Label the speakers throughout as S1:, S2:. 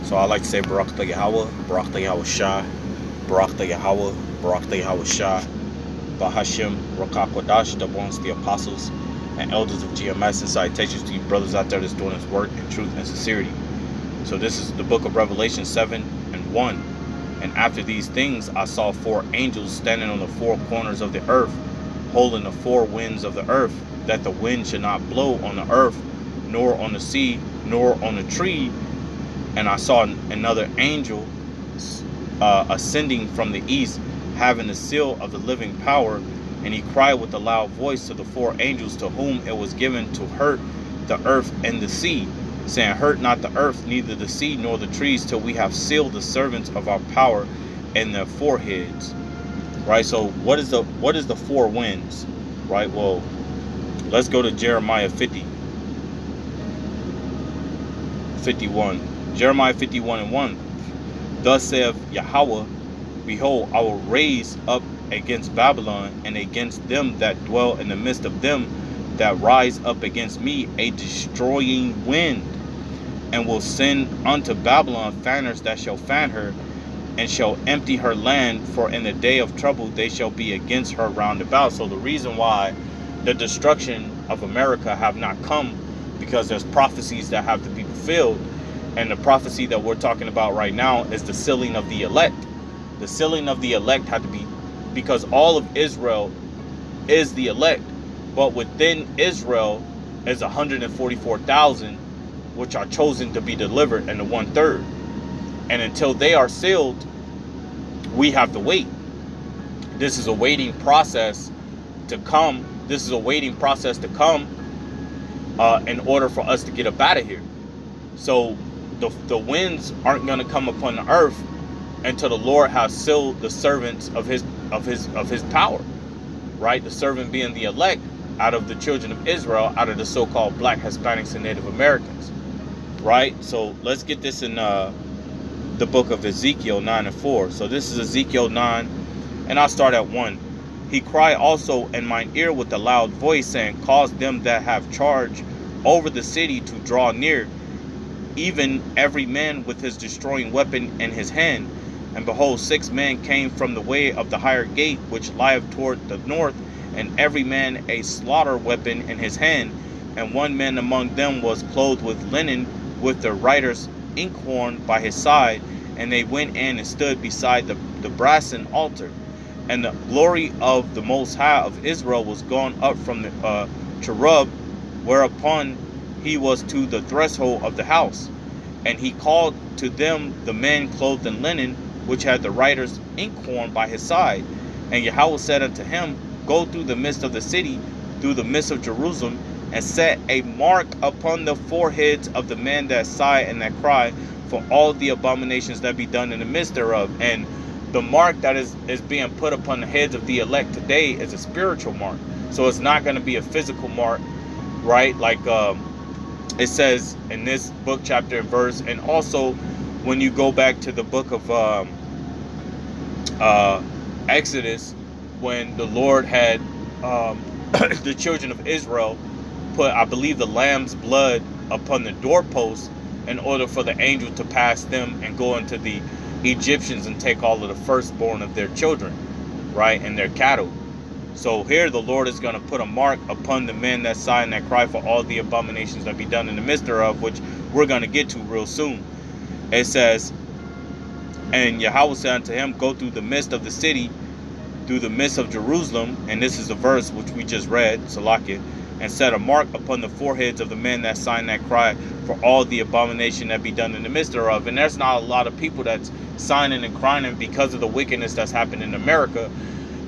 S1: So I like to say Barak Yahweh, Barak Yahweh Shah, Barak Yahweh, Barak Yahweh Shah, Bahashim, Rakakwadash, that belongs to the apostles and elders of GMS, and salutations to you brothers out there that's doing this work in truth and sincerity. So this is the book of Revelation 7:1. And after these things I saw 4 angels standing on the 4 corners of the earth, holding the 4 winds of the earth, that the wind should not blow on the earth, nor on the sea, nor on the tree. And I saw another angel ascending from the east, having the seal of the living power, and he cried with a loud voice to the 4 angels to whom it was given to hurt the earth and the sea, saying, hurt not the earth, neither the sea nor the trees, till we have sealed the servants of our power in their foreheads. Right? So what is the 4 winds? Right? Well, let's go to Jeremiah 51. Jeremiah 51:1. Thus saith Yahweh, behold, I will raise up against Babylon and against them that dwell in the midst of them that rise up against me a destroying wind, and will send unto Babylon fanners that shall fan her, and shall empty her land, for in the day of trouble they shall be against her round about. So the reason why the destruction of America have not come, because there's prophecies that have to be fulfilled, and the prophecy that we're talking about right now is the sealing of the elect. The sealing of the elect had to be, because all of Israel is the elect, but within Israel is 144,000 which are chosen to be delivered, and the 1/3. And until they are sealed, we have to wait. This is a waiting process to come. This is a waiting process to come in order for us to get up out of here. So the winds aren't going to come upon the earth until the Lord has sealed the servants of his power. Right? The servant being the elect out of the children of Israel, out of the so-called black, Hispanics, and Native Americans. Right? So let's get this in the book of Ezekiel 9:4. So this is Ezekiel 9, and I'll start at 1. He cried also in mine ear with a loud voice, saying, cause them that have charge over the city to draw near, even every man with his destroying weapon in his hand. And behold, 6 men came from the way of the higher gate, which lieth toward the north, and every man a slaughter weapon in his hand. And one man among them was clothed with linen, with the writer's inkhorn by his side, and they went in and stood beside the brazen altar. And the glory of the Most High of Israel was gone up from the cherub, whereupon he was to the threshold of the house. And he called to them the men clothed in linen, which had the writer's inkhorn by his side. And Yahweh said unto him, go through the midst of the city, through the midst of Jerusalem, and set a mark upon the foreheads of the men that sigh and that cry, for all the abominations that be done in the midst thereof. And the mark that is being put upon the heads of the elect today is a spiritual mark. So it's not going to be a physical mark, right? Like it says in this book, chapter, and verse. And also when you go back to the book of Exodus, when the Lord had the children of Israel put, I believe, the lamb's blood upon the doorpost in order for the angel to pass them and go into the Egyptians and take all of the firstborn of their children, right, and their cattle. So here the Lord is going to put a mark upon the men that sigh and that cry for all the abominations that be done in the midst thereof, which we're going to get to real soon. It says, and Yahweh said unto him, go through the midst of the city, through the midst of Jerusalem, and this is the verse which we just read, Salakia, and set a mark upon the foreheads of the men that sigh and that cry for all the abomination that be done in the midst thereof. And there's not a lot of people that's signing and crying because of the wickedness that's happened in America.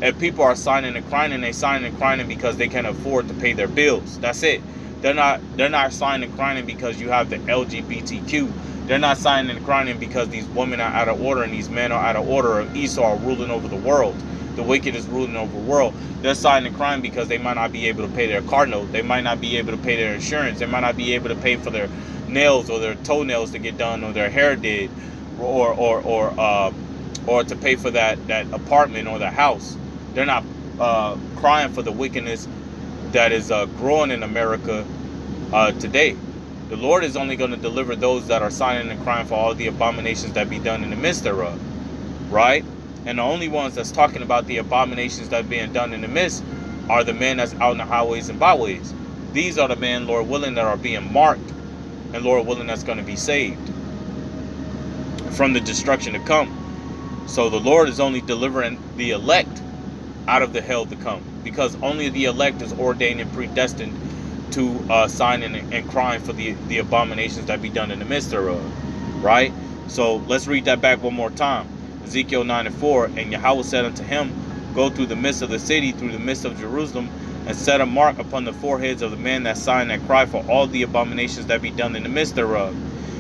S1: And people are signing and crying, and they signing and crying because they can afford to pay their bills. That's it. They're not signing and crying because you have the LGBTQ. They're not signing and crying because these women are out of order and these men are out of order, or Esau are ruling over the world. The wicked is ruling over the world. They're signing and crying because they might not be able to pay their car note. They might not be able to pay their insurance. They might not be able to pay for their nails or their toenails to get done, or their hair did, or to pay for that apartment or the house. They're not crying for the wickedness that is growing in America today. The Lord is only going to deliver those that are signing and crying for all the abominations that be done in the midst thereof, right? And the only ones that's talking about the abominations that are being done in the midst are the men that's out in the highways and byways. These are the men, Lord willing, that are being marked, and Lord willing, that's going to be saved from the destruction to come. So the Lord is only delivering the elect out of the hell to come, because only the elect is ordained and predestined to sign and crying for the abominations that be done in the midst thereof, right? So let's read that back one more time. Ezekiel 9:4, and Yahweh said unto him, go through the midst of the city, through the midst of Jerusalem, and set a mark upon the foreheads of the men that sign and cry for all the abominations that be done in the midst thereof.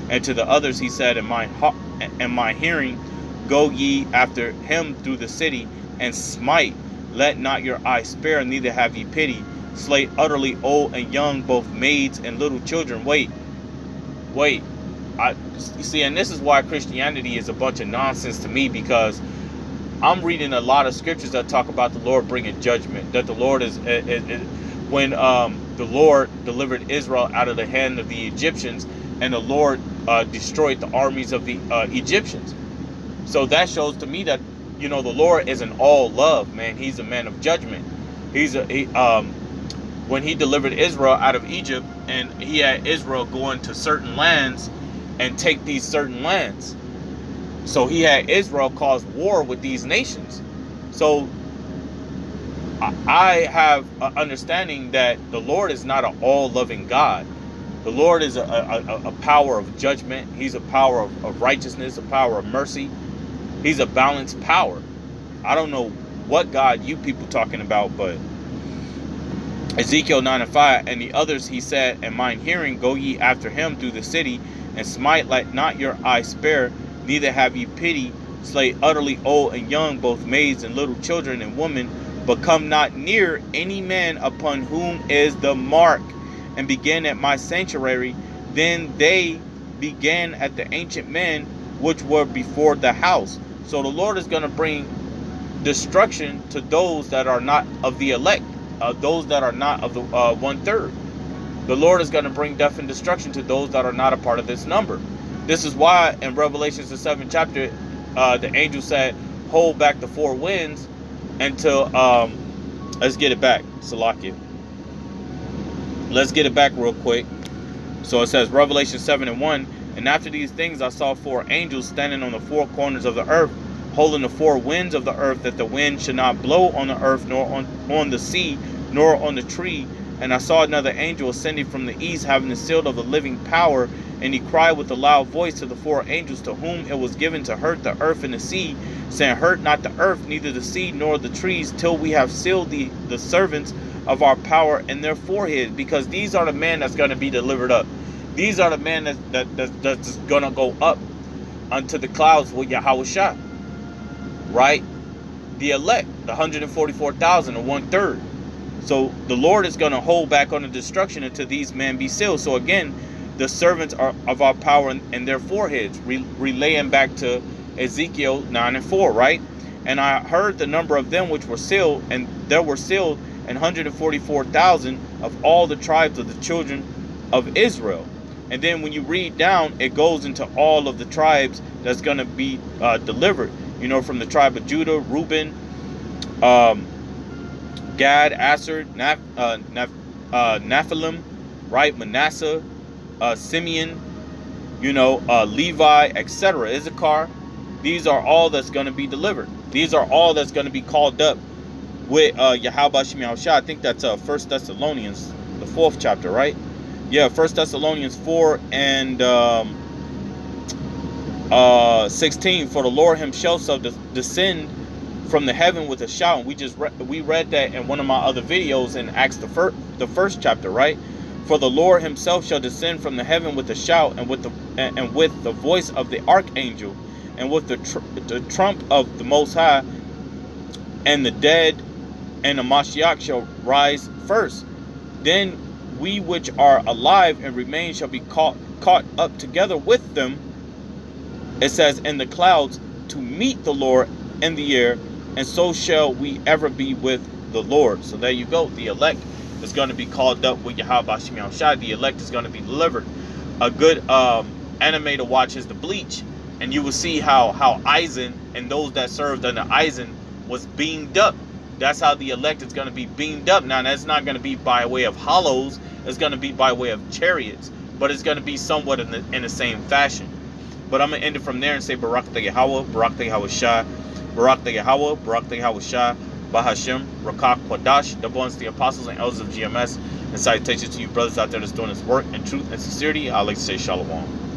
S1: And to the others he said, in my hearing, go ye after him through the city, and smite. Let not your eye spare, neither have ye pity. Slay utterly old and young, both maids and little children. Wait. You see, and this is why Christianity is a bunch of nonsense to me, because I'm reading a lot of scriptures that talk about the Lord bringing judgment. That the Lord is when the Lord delivered Israel out of the hand of the Egyptians, and the Lord destroyed the armies of the Egyptians. So that shows to me that, the Lord isn't all love, man. He's a man of judgment. When he delivered Israel out of Egypt, and he had Israel go into certain lands and take these certain lands. So he had Israel cause war with these nations. So I have an understanding that the Lord is not an all-loving God. The Lord is a power of judgment. He's a power of righteousness, a power of mercy. He's a balanced power. I don't know what God you people talking about, but Ezekiel 9:5, and the others he said, in mine hearing, go ye after him through the city, and smite, let not your eye spare, neither have ye pity. Slay utterly old and young, both maids and little children and women, but come not near any man upon whom is the mark, and begin at my sanctuary. Then they began at the ancient men which were before the house. So the Lord is going to bring destruction to those that are not of the elect, those that are not of the 1/3. The Lord is going to bring death and destruction to those that are not a part of this number. This is why in Revelation the 7th chapter, the angel said, hold back the four winds until, let's get it back, Salakia. Let's get it back real quick. So it says, Revelation 7:1, and after these things I saw four angels standing on the four corners of the earth, holding the four winds of the earth, that the wind should not blow on the earth, nor on the sea, nor on the tree. And I saw another angel ascending from the east, having the seal of the living power, and he cried with a loud voice to the four angels, to whom it was given to hurt the earth and the sea, saying, hurt not the earth, neither the sea, nor the trees, till we have sealed the servants of our power in their foreheads. Because these are the men that's going to be delivered up. These are the men that's going to go up unto the clouds with Yahushua, right? The elect, the 144,000, or 1/3. So the Lord is going to hold back on the destruction until these men be sealed. So again, the servants are of our power in their foreheads, relaying back to Ezekiel 9:4, right? And I heard the number of them which were sealed, and there were sealed 144,000 of all the tribes of the children of Israel. And then when you read down, it goes into all of the tribes that's going to be delivered. From the tribe of Judah, Reuben, Gad, Asher, Nephilim, right? Manasseh, Simeon, Levi, etc. Issachar. These are all that's going to be delivered. These are all that's going to be called up with Yahweh Shem Yahushua. I think that's 1 Thessalonians, the 4th chapter, right? Yeah, 1 Thessalonians 4 and 16. For the Lord himself shall descend from the heaven with a shout. And we read that in one of my other videos in Acts the 1st chapter, right? For the Lord himself shall descend from the heaven with a shout, and with the voice of the archangel, and with the trump of the Most High, and the dead and the Mashiach shall rise first. Then we which are alive and remain shall be caught up together with them, it says, in the clouds, to meet the Lord in the air, and so shall we ever be with the Lord. So there you go. The elect is going to be called up with Yahweh Shem Yahushua. The elect is going to be delivered. A good anime to watch is the Bleach, and you will see how Aizen and those that served under Aizen was beamed up. That's how the elect is going to be beamed up. Now that's not going to be by way of hollows. It's going to be by way of chariots, but it's going to be somewhat in the same fashion. But I'm going to end it from there and say Barak Yahweh, Barak Shah, Barak Yahweh, Barak Shah, Bahashim, Rakak Kwadash, double unto the apostles and elders of GMS, and salutations to you brothers out there that's doing this work in truth and sincerity. I'd like to say Shalom.